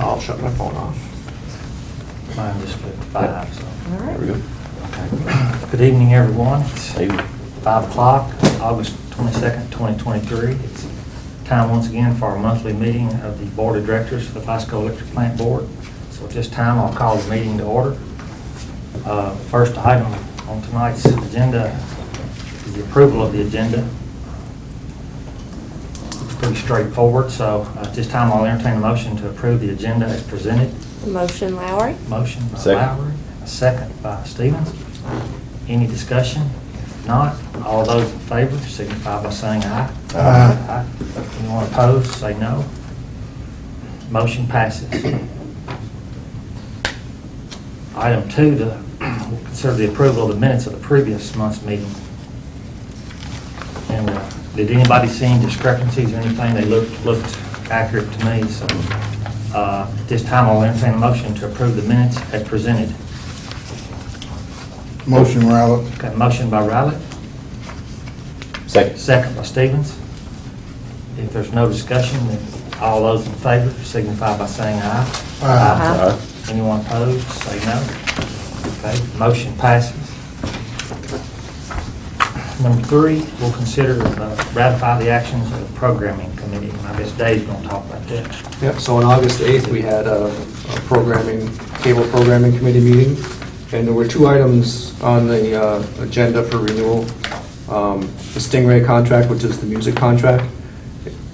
I'll shut my phone off. Mine just put 5, so. All There right. we go. Okay. Good evening, everyone. It's Hey, 5 o'clock, August 22nd, 2023. It's time once again for our monthly meeting of the Board of Directors for the Glasgow Electric Plant Board. So at this time, I'll call the meeting to order. First item on tonight's agenda is the approval of the agenda. It's pretty straightforward, so at this time, I'll entertain a motion to approve the agenda as presented. Motion, Lowry. Motion by Second. Lowry, a second by Stevens. Any discussion? If not, all those in favor signify by saying aye. Aye. Anyone opposed, say no. Motion passes. Item 2, we'll consider the approval of the minutes of the previous month's meeting. And did anybody see any discrepancies or anything? They looked accurate to me, so at this time I'll entertain a motion to approve the minutes as presented. Motion, Rowlett. Got a motion by Riley, second. second by Stevens. If there's no discussion, then all those in favor signify by saying aye. Aye. Anyone opposed, say no. Okay, motion passes. Number 3, we'll consider ratify the actions of the programming committee. And I guess Dave's going to talk about that. Yep, so on August 8th, we had a cable programming committee meeting, and there were 2 items on the agenda for renewal. The Stingray contract, which is the music contract.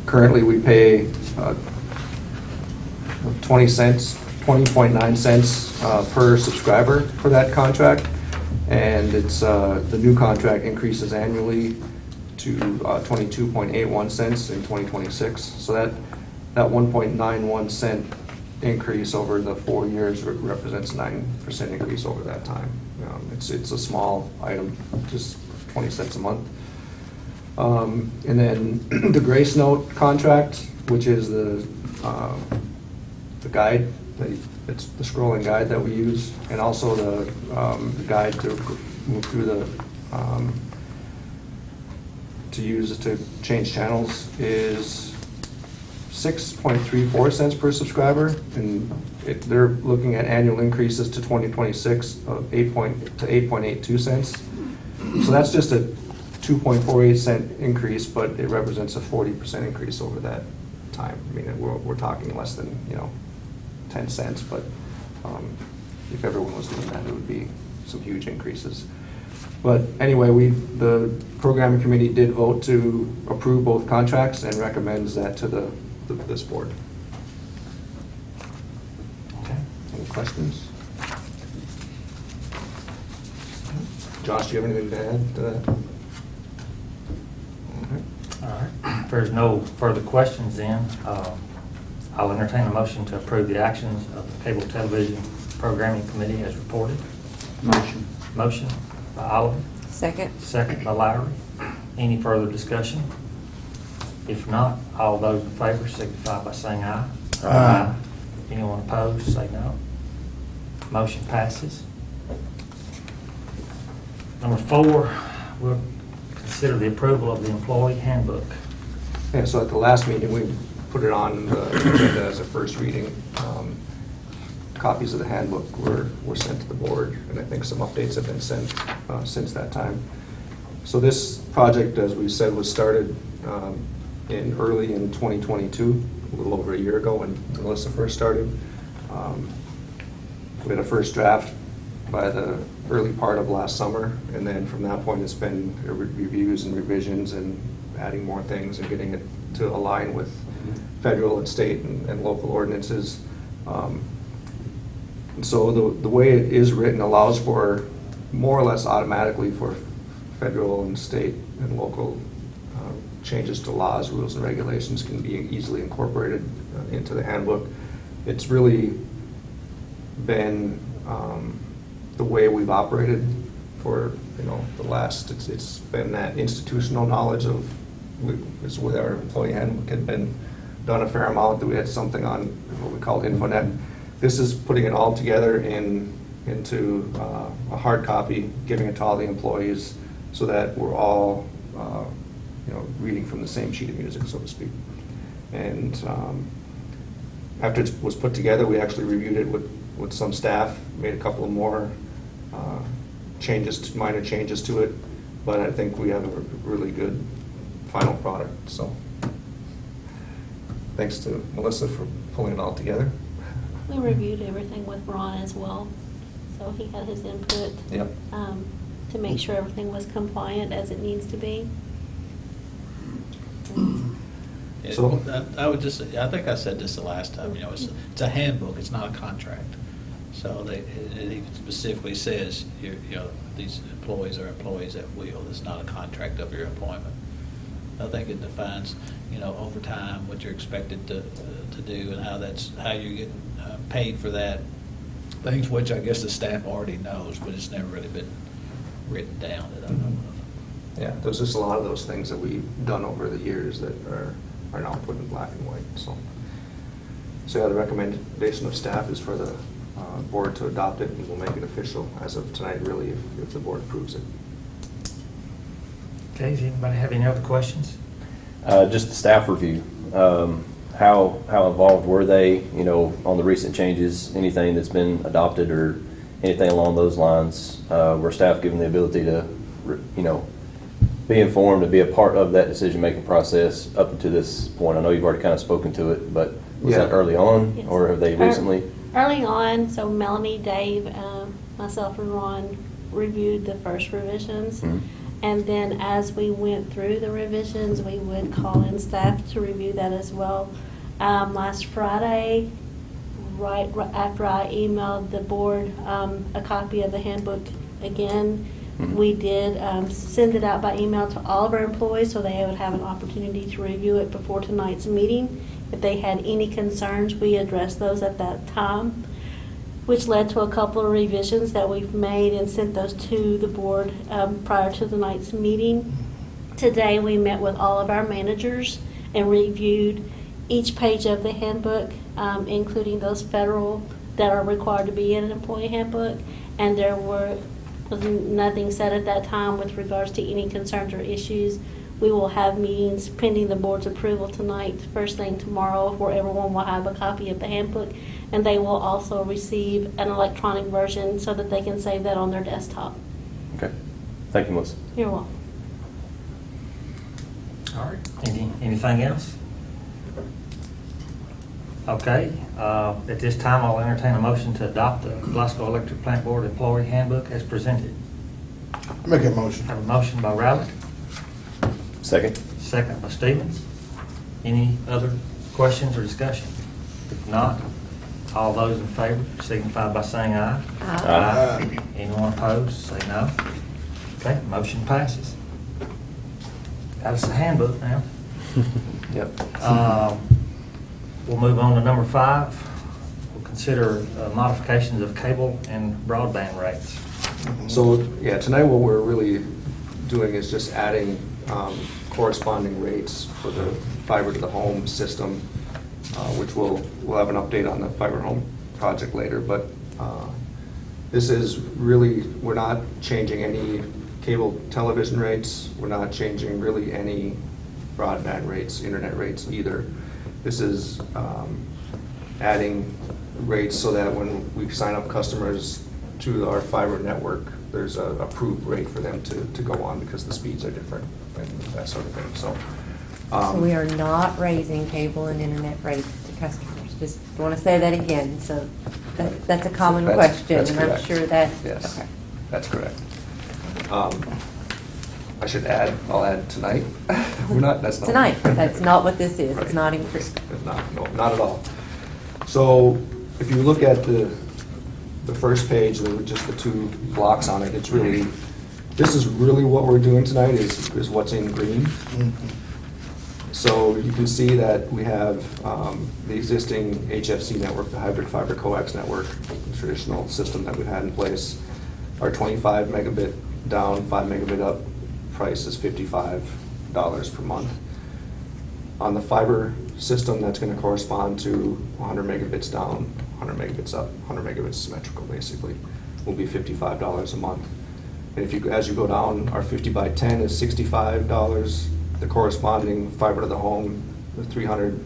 Currently, we pay 20.9 cents per subscriber for that contract, and it's the new contract increases annually to 22.81 cents in 2026. So that 1.91 cent increase over the 4 years represents 9% increase over that time. It's a small item, just 20 cents a month. And then the Grace Note contract, which is the guide, it's the scrolling guide that we use, and also the guide to move through the to change channels is 6.34 cents per subscriber, and they're looking at annual increases to 2026 of 8.82 cents. So that's just a 2.48 cent increase, but it represents a 40% increase over that time. I mean, we're talking less than 10 cents, but if everyone was doing that, it would be some huge increases. But anyway, the programming committee did vote to approve both contracts and recommends that to this board. Okay. Any questions? Josh, do you have anything to add to that? Okay. All right. If there's no further questions, then I'll entertain a motion to approve the actions of the Cable Television Programming Committee as reported. Motion. Motion by Oliver, Second. second by Lowry. Any further discussion? If not, all those in favor signify by saying aye. Aye. Anyone opposed, say no. Motion passes. Number 4, we'll consider the approval of the employee handbook. Yeah, so at the last meeting, we put it on the agenda as a first reading. Copies of the handbook were sent to the board, and I think some updates have been sent since that time. So this project, as we said, was started early in 2022, a little over a year ago when Melissa first started. We had a first draft by the early part of last summer, and then from that point it's been reviews and revisions and adding more things and getting it to align with federal and state and local ordinances. And so the way it is written allows for more or less automatically for federal and state and local changes to laws, rules, and regulations can be easily incorporated into the handbook. It's really been the way we've operated for the last. It's been that institutional knowledge of it's with our employee handbook had been done a fair amount, that we had something on what we call InfoNet. This is putting it all together into a hard copy, giving it to all the employees so that we're all reading from the same sheet of music, so to speak. And after it was put together, we actually reviewed it with some staff, made a couple of more changes, minor changes to it, but I think we have a really good final product. So thanks to Melissa for pulling it all together. We reviewed everything with Ron as well, so he had his input. Yep. To make sure everything was compliant as it needs to be. So- I would just, I think I said this the last time, it's a handbook, it's not a contract. So it even specifically says, these employees are employees at will. It's not a contract of your employment. I think it defines, overtime, what you're expected to do, and how you're getting paid for that. Things which I guess the staff already knows, but it's never really been written down that I know of. Yeah, there's just a lot of those things that we've done over the years that are now put in black and white. So yeah, the recommendation of staff is for the board to adopt it, and we'll make it official as of tonight, really, if the board approves it. Okay, does anybody have any other questions? Just the staff review. How involved were they, on the recent changes? Anything that's been adopted or anything along those lines? Were staff given the ability to, be informed and be a part of that decision-making process up to this point? I know you've already kind of spoken to it, but was that early on, Yes. or have they recently? Early on, so Melanie, Dave, myself, and Ron reviewed the first revisions. Mhm. And then as we went through the revisions, we would call in staff to review that as well. Last Friday, right after I emailed the board a copy of the handbook again, Mhm. we did send it out by email to all of our employees so they would have an opportunity to review it before tonight's meeting. If they had any concerns, we addressed those at that time, which led to a couple of revisions that we've made and sent those to the board prior to tonight's meeting. Today, we met with all of our managers and reviewed each page of the handbook, including those federal that are required to be in an employee handbook, and there was nothing said at that time with regards to any concerns or issues. We will have meetings pending the board's approval tonight, first thing tomorrow, where everyone will have a copy of the handbook, and they will also receive an electronic version so that they can save that on their desktop. Okay. Thank you, Melissa. You're welcome. All right, anything else? Okay, at this time, I'll entertain a motion to adopt the Glasgow Electric Plant Board Employee Handbook as presented. Make a motion. Have a motion by Riley, Second. second by Stevens. Any other questions or discussion? If not, all those in favor signify by saying aye. Aye. Anyone opposed, say no. Okay, motion passes. Got us a handbook now. Yep. We'll move on to number 5. We'll consider modifications of cable and broadband rates. So, yeah, tonight what we're really doing is just adding corresponding rates for the fiber to the home system, which we'll have an update on the fiber home project later. But this is really, we're not changing any cable television rates. We're not changing really any broadband rates, internet rates either. This is adding rates so that when we sign up customers to our fiber network, there's a approved rate for them to go on because the speeds are different and that sort of thing. So we are not raising cable and internet rates to customers. Just want to say that again. So that's a common question, that's and correct. I'm sure that. Yes, Okay. that's correct. I should add, I'll add tonight. We're not, that's not. Tonight, that's not what this is. Right. It's not increased. It's not, no, not at all. So if you look at the first page with just the 2 blocks on it, it's really, this is really what we're doing tonight is what's in green. So you can see that we have the existing HFC network, the hybrid fiber coax network, the traditional system that we've had in place. Our 25 megabit down, 5 megabit up price is $55 per month. On the fiber system, that's going to correspond to 100 megabits down, 100 megabits up, 100 megabits symmetrical basically, will be $55 a month. And if you, as you go down, our 50 by 10 is $65. The corresponding fiber to the home, the 300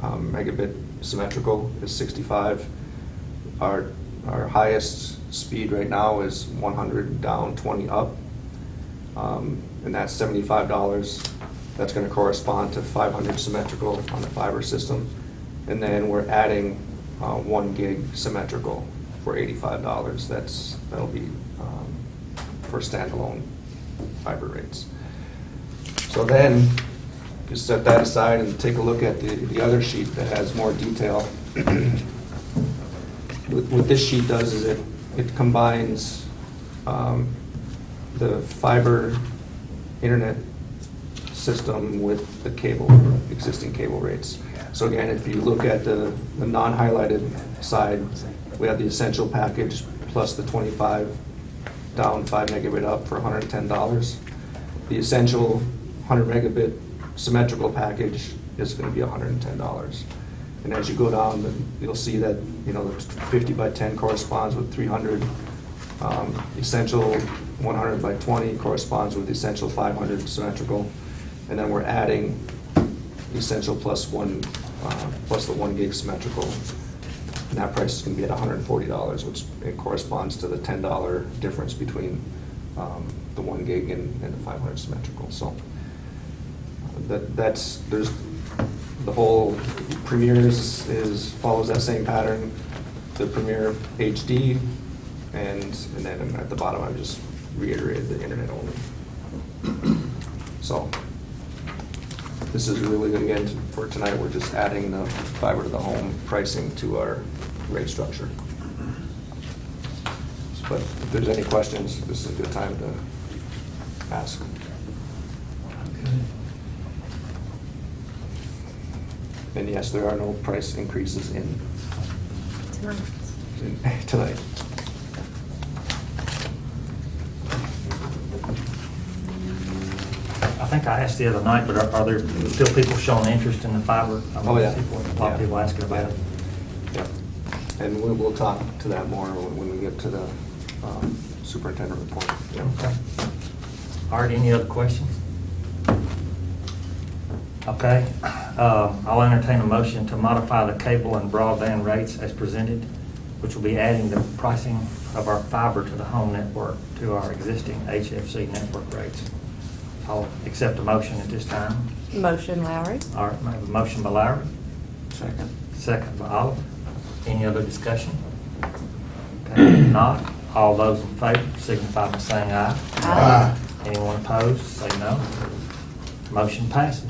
megabit symmetrical is 65. Our highest speed right now is 100 down, 20 up, and that's $75. That's going to correspond to 500 symmetrical on the fiber system, and then we're adding 1 gig symmetrical for $85. That'll be for standalone fiber rates. So then, you set that aside and take a look at the other sheet that has more detail. What this sheet does is it combines the fiber internet system with the cable, existing cable rates. So again, if you look at the non-highlighted side, we have the essential package plus the 25 down, 5 megabit up for $110. The essential 100 megabit symmetrical package is going to be $110. And as you go down, you'll see that the 50 by 10 corresponds with 300. Essential 100 by 20 corresponds with essential 500 symmetrical. And then we're adding essential plus the 1 gig symmetrical. And that price is going to be at $140, which it corresponds to the $10 difference between the 1 gig and the 500 symmetrical. So there's the whole Premier follows that same pattern. The Premier HD, and then at the bottom I've just reiterated the internet only. So this is really good. Again, for tonight, we're just adding the fiber to the home pricing to our rate structure. But if there's any questions, this is a good time to ask. And yes, there are no price increases tonight. I think I asked the other night, but are there still people showing interest in the fiber? Oh, yeah. A lot of people asking about it. Yeah. And we'll talk to that more when we get to the superintendent report. Yeah. Okay. All right, any other questions? Okay, I'll entertain a motion to modify the cable and broadband rates as presented, which will be adding the pricing of our fiber to the home network to our existing HFC network rates. I'll accept a motion at this time. Motion, Lowry. All right, I have a motion by Lowry. Second. Second by Olive. Any other discussion? Okay, if not, all those in favor signify by saying aye. Aye. Anyone opposed, say no. Motion passes.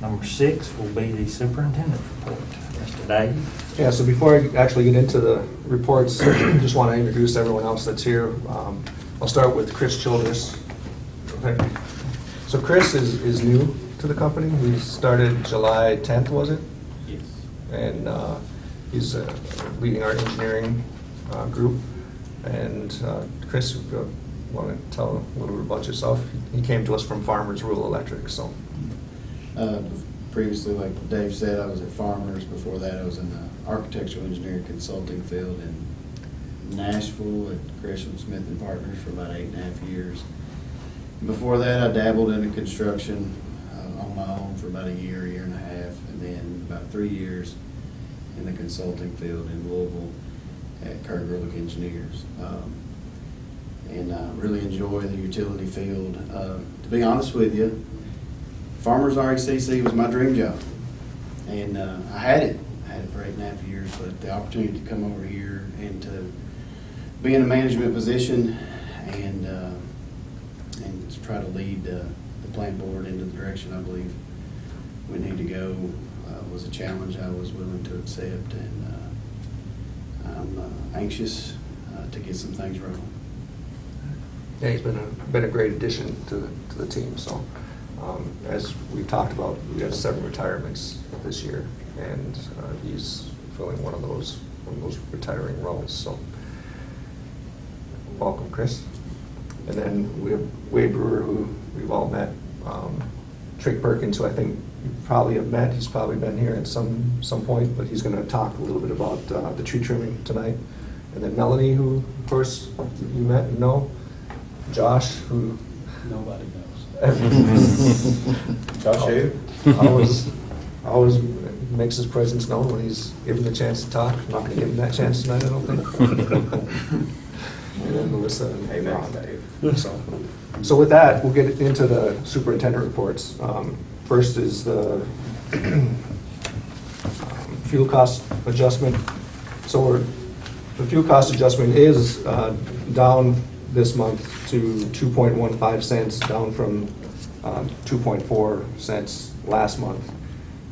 Number 6 will be the superintendent's report. Mr. Dave? Yeah, so before I actually get into the reports, I just want to introduce everyone else that's here. I'll start with Chris Childress. Okay. So Chris is new to the company. He started July 10th, was it? Yes. And he's leading our engineering group. And Chris, if you want to tell a little bit about yourself? He came to us from Farmers Rural Electric, so. Previously, like Dave said, I was at Farmers. Before that, I was in the architectural engineering consulting field in Nashville at Gresham Smith and Partners for about 8.5 years. Before that, I dabbled into construction on my own for about a year and a half, and then about 3 years in the consulting field in Louisville at Kerr-Grolick Engineers. And I really enjoy the utility field. To be honest with you, Farmers RECC was my dream job, and I had it for 8.5 years, but the opportunity to come over here and to be in a management position and to try to lead the plant board into the direction I believe we need to go was a challenge I was willing to accept, and I'm anxious to get some things rolling. Yeah, he's been a great addition to the team. So, as we talked about, we have 7 retirements this year, and he's filling one of those retiring roles. So, welcome, Chris. And then we have Wade Brewer, who we've all met. Trick Perkins, who I think you probably have met. He's probably been here at some point, but he's going to talk a little bit about the tree trimming tonight. And then Melanie, who of course you met and know. Josh, who Nobody knows. Josh, always makes his presence known when he's given the chance to talk. I'm not going to give him that chance tonight, I don't think. And then Melissa and Ron. So with that, we'll get into the superintendent reports. First is the fuel cost adjustment. So the fuel cost adjustment is down this month to 2.15 cents, down from 2.4 cents last month.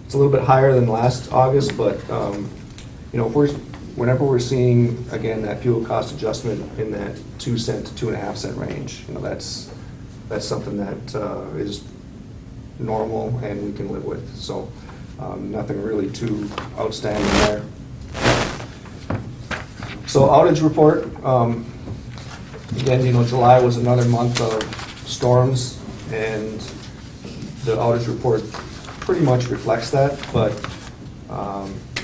It's a little bit higher than last August, but you know, whenever we're seeing again that fuel cost adjustment in that 2 cent to 2.5 cent range, you know, that's something that is normal and we can live with. So nothing really too outstanding there. So outage report. Again, you know, July was another month of storms, and the outage report pretty much reflects that. But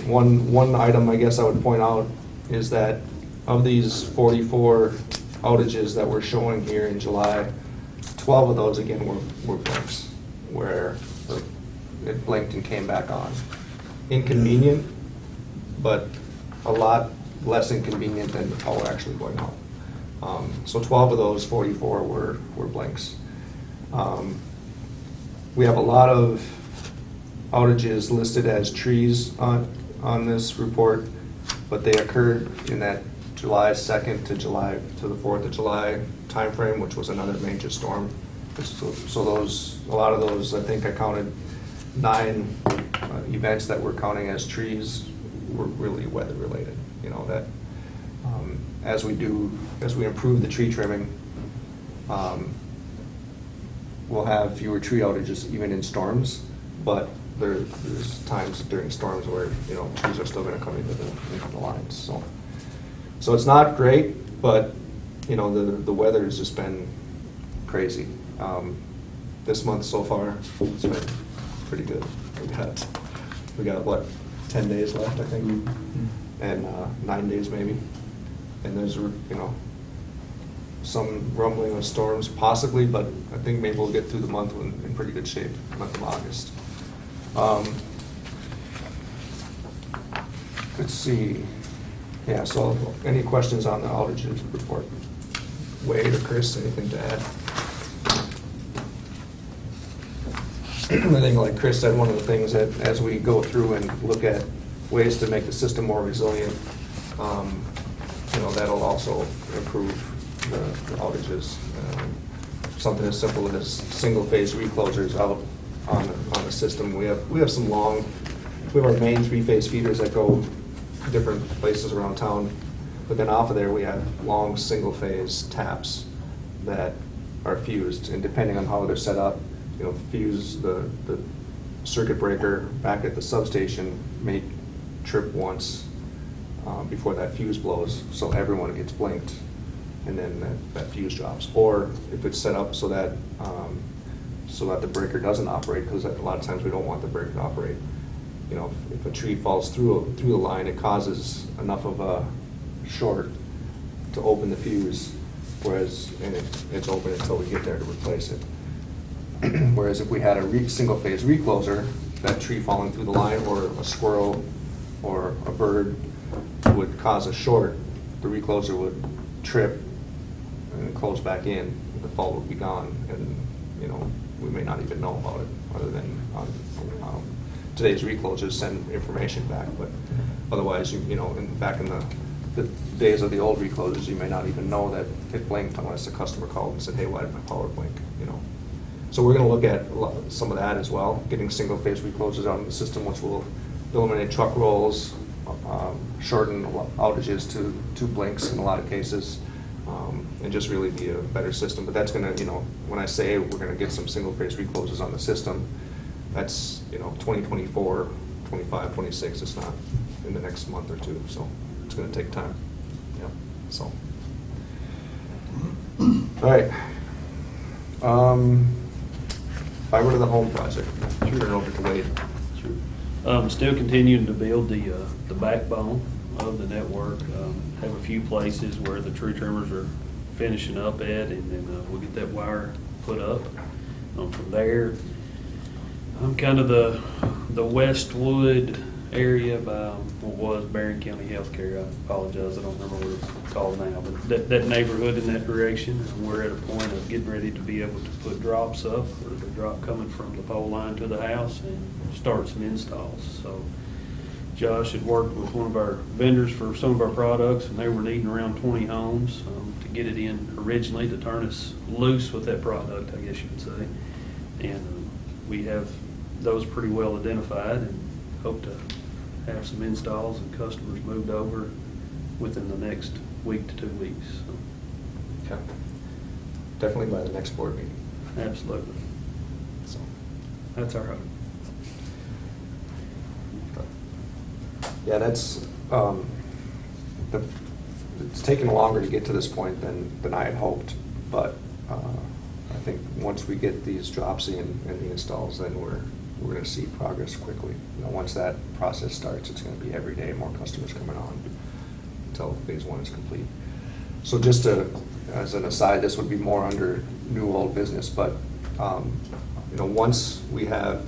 one item I guess I would point out is that of these 44 outages that we're showing here in July, 12 of those again were blinks, where it blinked and came back on. Inconvenient, but a lot less inconvenient than the power actually going out. So 12 of those 44 were blinks. We have a lot of outages listed as trees on this report, but they occurred in that July 2nd to the 4th of July timeframe, which was another major storm. So a lot of those, I think I counted 9 events that we're counting as trees were really weather related. You know, that as we improve the tree trimming, we'll have fewer tree outages even in storms, but there's times during storms where, you know, trees are still going to come into the lines. So it's not great, but you know, the weather has just been crazy. This month so far, it's been pretty good. We got what, 10 days left, I think, and 9 days maybe. And there's, you know, some rumbling of storms possibly, but I think maybe we'll get through the month in pretty good shape, month of August. Let's see. Yeah, so any questions on the outages report? Wade or Chris, anything to add? I think, like Chris said, one of the things that as we go through and look at ways to make the system more resilient, you know, that'll also improve the outages. Something as simple as single-phase reclosers out on the system. We have our main 3-phase feeders that go different places around town, but then off of there we have long single-phase taps that are fused, and depending on how they're set up, you know, fuse the circuit breaker back at the substation may trip once before that fuse blows, so everyone gets blinked, and then that fuse drops. Or if it's set up so that the breaker doesn't operate, because a lot of times we don't want the breaker to operate. You know, if a tree falls through the line, it causes enough of a short to open the fuse, and it's open until we get there to replace it. Whereas if we had a single-phase recloser, that tree falling through the line, or a squirrel or a bird would cause a short, the recloser would trip and close back in, the fault would be gone, and you know, we may not even know about it, other than today's reclosers send information back, but otherwise, you know, back in the days of the old reclosers, you may not even know that it blinked unless the customer called and said, hey, why did my power blink, you know. So we're going to look at some of that as well, getting single-phase reclosers out in the system, which will eliminate truck rolls, shorten outages to 2 blinks in a lot of cases, and just really be a better system. But that's going to, you know, when I say we're going to get some single-phase reclosers on the system, that's, you know, 2024, 25, 26. It's not in the next month or 2, so it's going to take time. Yeah. So, all right. Fiber to the home project. Turn it over to Wade. Still continuing to build the backbone of the network. Have a few places where the tree trimmers are finishing up at, and then we'll get that wire put up. From there, kind of the Westwood area by what was Barron County Healthcare. I apologize, I don't remember what it's called now, but that neighborhood in that direction, and we're at a point of getting ready to be able to put drops up, or the drop coming from the pole line to the house, and start some installs. So Josh had worked with one of our vendors for some of our products, and they were needing around 20 homes to get it in originally, to turn us loose with that product, I guess you could say. And we have those pretty well identified, and hope to have some installs and customers moved over within the next week to 2 weeks. So, Okay. Definitely by the next board meeting. absolutely. So, That's our hope. yeah, that's, it's taken longer to get to this point than I had hoped, but I think once we get these drops in and the installs, then we're going to see progress quickly. You know, once that process starts, it's going to be every day more customers coming on until phase one is complete. So just as an aside, this would be more under new old business, but you know, once we have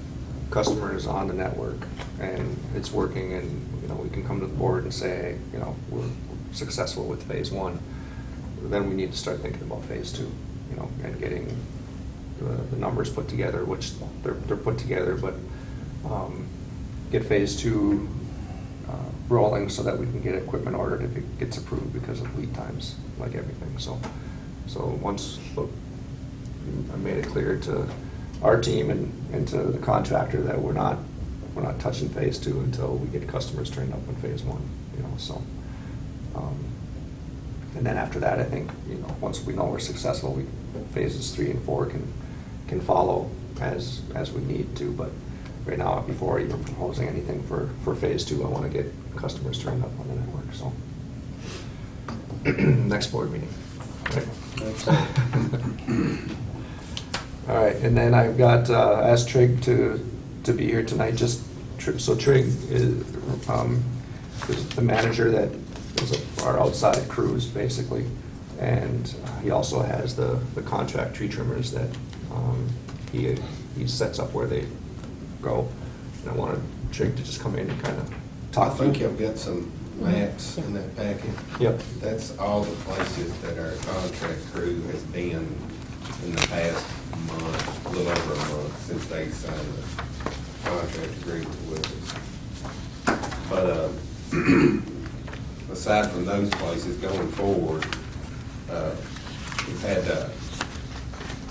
customers on the network and it's working, and you know, we can come to the board and say, you know, we're successful with phase one, then we need to start thinking about phase two, you know, and getting the numbers put together, which they're put together, but get phase two rolling so that we can get equipment ordered if it gets approved because of lead times, like everything. So once I made it clear to our team and to the contractor that we're not touching phase two until we get customers trained up in phase one, you know. So and then after that, I think, you know, once we know we're successful, phases 3 and 4 can follow as we need to. But right now, before even proposing anything for phase 2, I want to get customers trained up on the network. So next board meeting. Right. All right, and then I've got asked Trig to be here tonight. So Trig is the manager that is our outside crews, basically, and he also has the contract tree trimmers that he sets up where they go. And I wanted Trig to just come in and kind of talk. I think you've got some maps in that packet. Yep. That's all the places that our contract crew has been in the past month, a little over a month, since they signed the contract agreement with us. But aside from those places, going forward, we've had,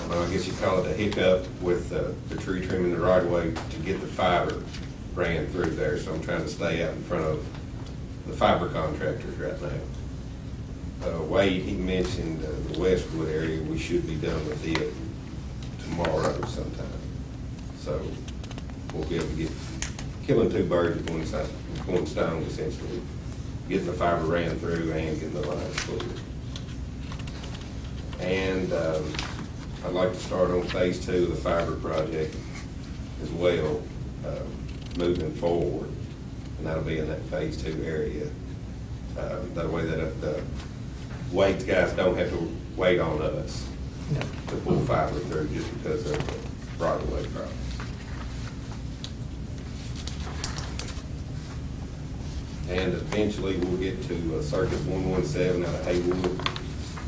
I guess you call it a hiccup with the tree trimming the right of way to get the fiber ran through there. So I'm trying to stay out in front of the fiber contractors right now. Wade, he mentioned the Westwood area, we should be done with it tomorrow sometime. So we'll be able to get killing two birds with one stone, essentially. Getting the fiber ran through and getting the lines cleared. And I'd like to start on phase 2 of the fiber project as well, moving forward. And that'll be in that phase 2 area. That way that the Wade's guys don't have to wait on us to pull fiber through just because of the right-of-way problem. And eventually we'll get to Circuit 117 out of Haywood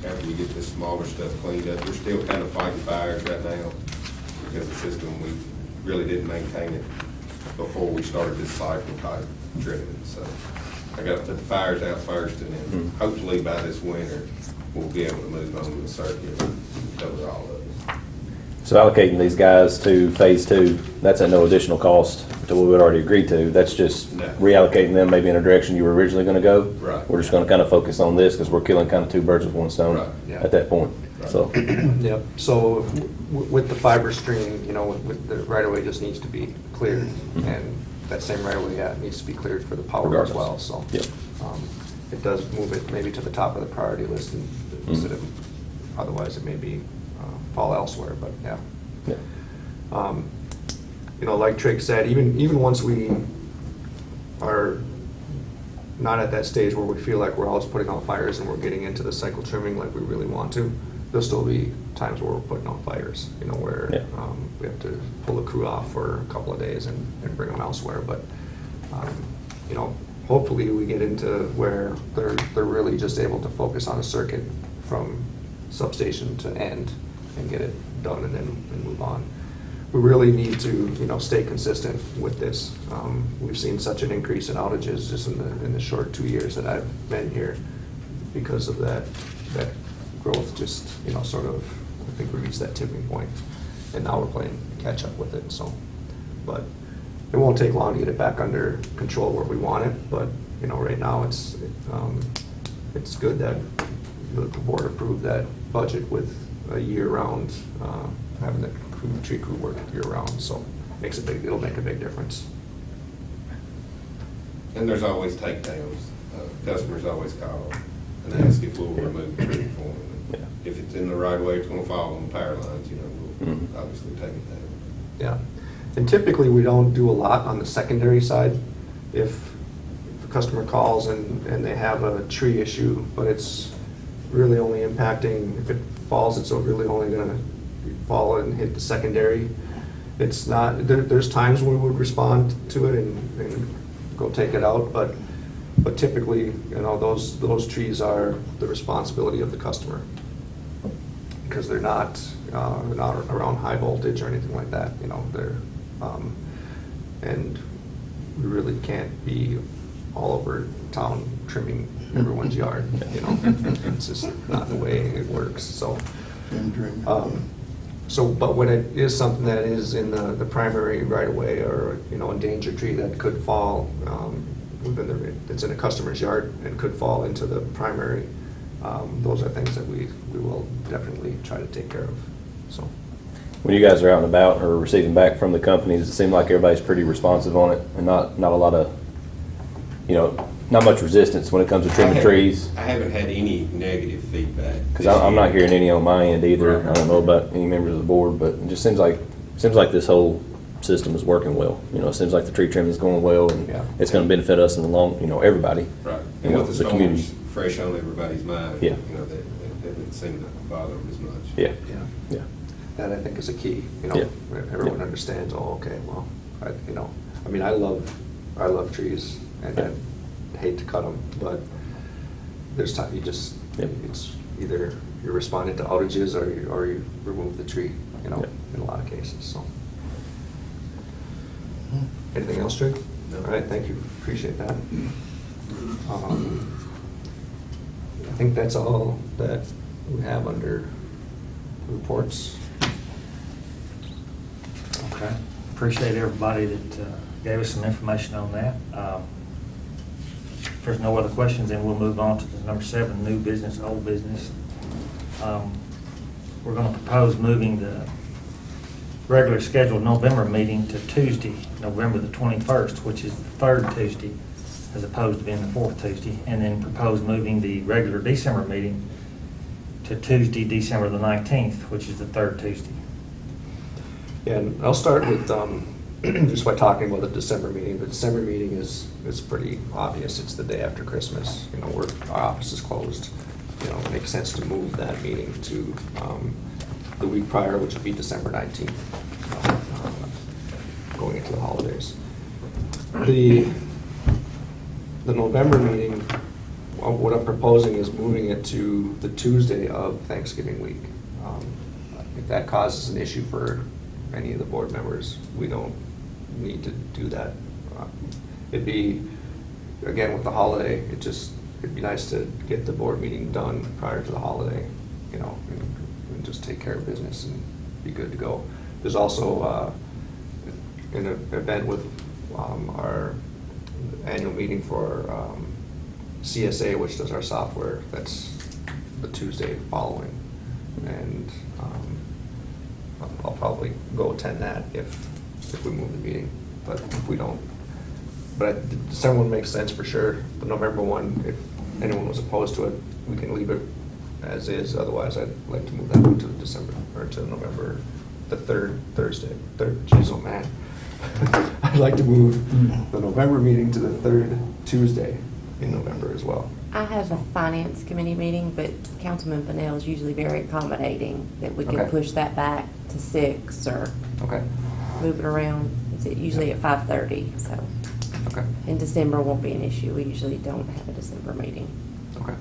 after we get this smaller stuff cleaned up. We're still kind of fighting fires right now because the system, we really didn't maintain it before we started this cycle type trimming. So I got to put the fires out first, and then hopefully by this winter we'll be able to move on to the circuit and cover all of it. So allocating these guys to phase 2, that's at no additional cost to what we had already agreed to. That's just No. reallocating them maybe in a direction you were originally going to go. Right. We're just going to kind of focus on this because we're killing kind of two birds with one stone Right. Yeah. at that point. Right. So, Yep, so with the fiber string, you know, with the right-of-way just needs to be cleared, and that same right-of-way, yeah, it needs to be cleared for the power as well, so. Yep. It does move it maybe to the top of the priority list instead of, otherwise it may be, fall elsewhere, but yeah. yeah. You know, like Trig said, even once we are not at that stage where we feel like we're always putting out fires and we're getting into the cycle trimming like we really want to, there'll still be times where we're putting out fires, you know, where we have to pull the crew off for a couple of days and bring them elsewhere. But you know, hopefully we get into where they're really just able to focus on a circuit from substation to end and get it done and then move on. We really need to, you know, stay consistent with this. We've seen such an increase in outages just in the short 2 years that I've been here because of that growth. Just, you know, sort of, I think we reached that tipping point, and now we're playing catch up with it. So, but it won't take long to get it back under control where we want it. But you know, right now it's good that the board approved that budget with a year-round, having the tree crew work year-round, so it'll make a big difference. And there's always takedowns. Customers always call and ask if we'll remove the tree for them. Yeah. If it's in the right way, it's gonna fall on the power lines, you know, we'll Mhm. obviously take it down. Yeah, and typically we don't do a lot on the secondary side. If the customer calls and they have a tree issue, but it's really only impacting, if it falls, it's really only gonna fall and hit the secondary. It's not, there's times when we would respond to it and go take it out, but typically, you know, those trees are the responsibility of the customer, because they're not around high voltage or anything like that, you know, and we really can't be all over town trimming everyone's yard, you know. It's just not the way it works, so. But when it is something that is in the primary right of way, or, you know, endangered tree that could fall, it's in a customer's yard and could fall into the primary, those are things that we will definitely try to take care of, so. When you guys are out and about or receiving back from the companies, it seems like everybody's pretty responsive on it, and not a lot of, you know, not much resistance when it comes to trimming trees. I haven't had any negative feedback. Because I'm not hearing any on my end either. I don't know about any members of the board, but it just seems like this whole system is working well. You know, it seems like the tree trimming is going well, and Yeah. it's going to benefit us in the long, you know, everybody. Right. You And know, with the community. storms fresh on everybody's mind, Yeah. you know, that didn't seem to bother them as much. Yeah. Yeah. Yeah. That, I think, is a key, you know, Yeah. everyone Yeah. understands, oh, okay, well, you know, I mean, I love trees, and Yeah. I hate to cut them, but there's time, Yep. it's either you're responding to outages or you remove the tree, you know, Yep. in a lot of cases, so. Anything else, Jake? No. All right, thank you, appreciate that. I think that's all that we have under reports. Okay. Appreciate everybody that gave us some information on that. If there's no other questions, then we'll move on to the number 7, new business, old business. We're going to propose moving the regular scheduled November meeting to Tuesday, November the 21st, which is the 3rd Tuesday, as opposed to being the 4th Tuesday, and then propose moving the regular December meeting to Tuesday, December the 19th, which is the 3rd Tuesday. Yeah, and I'll start with just by talking about the December meeting. The December meeting is pretty obvious. It's the day after Christmas. You know, our office is closed. You know, it makes sense to move that meeting to the week prior, which would be December 19th, going into the holidays. The November meeting, what I'm proposing is moving it to the Tuesday of Thanksgiving week. If that causes an issue for any of the board members, we don't need to do that. It'd be, again, with the holiday, it'd be nice to get the board meeting done prior to the holiday, you know, and just take care of business and be good to go. There's also an event with our annual meeting for CSA, which does our software. That's the Tuesday following, and I'll probably go attend that if we move the meeting, but if we don't. But the December one makes sense for sure. The November one, if anyone was opposed to it, we can leave it as is. Otherwise, I'd like to move that one to December, or to November, the 3rd Thursday. Geez, oh man. I'd like to move the November meeting to the 3rd Tuesday in November as well. I have a finance committee meeting, but Councilman Bunnell is usually very accommodating that we can Okay. push that back to 6 or Okay. move it around. It's usually at 5:30, so. Okay, And December won't be an issue. We usually don't have a December meeting, okay.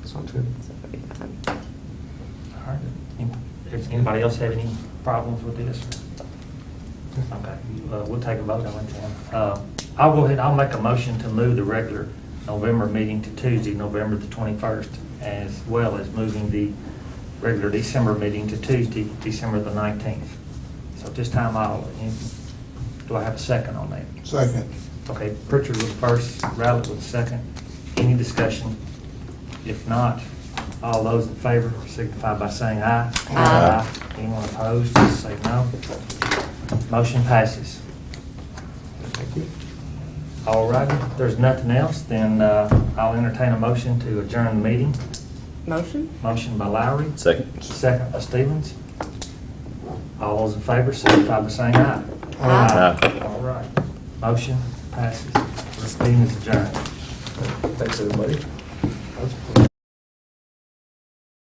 Sounds good. so it'll be fine. All right. Does anybody else have any problems with this? Okay, we'll take a vote on it then. I'll go ahead, I'll make a motion to move the regular November meeting to Tuesday, November the 21st, as well as moving the regular December meeting to Tuesday, December the 19th. So at this time, do I have a second on that? Second. Okay, Pritchard was first, Roulet was second. Any discussion? If not, all those in favor signify by saying aye. Aye. Anyone opposed, say no. Motion passes. Thank you. All righty, if there's nothing else, then I'll entertain a motion to adjourn the meeting. Motion? Motion by Lowry, Second. second by Stevens. All those in favor signify by saying aye. Aye. All right, motion passes. This meeting is adjourned. Thanks, everybody.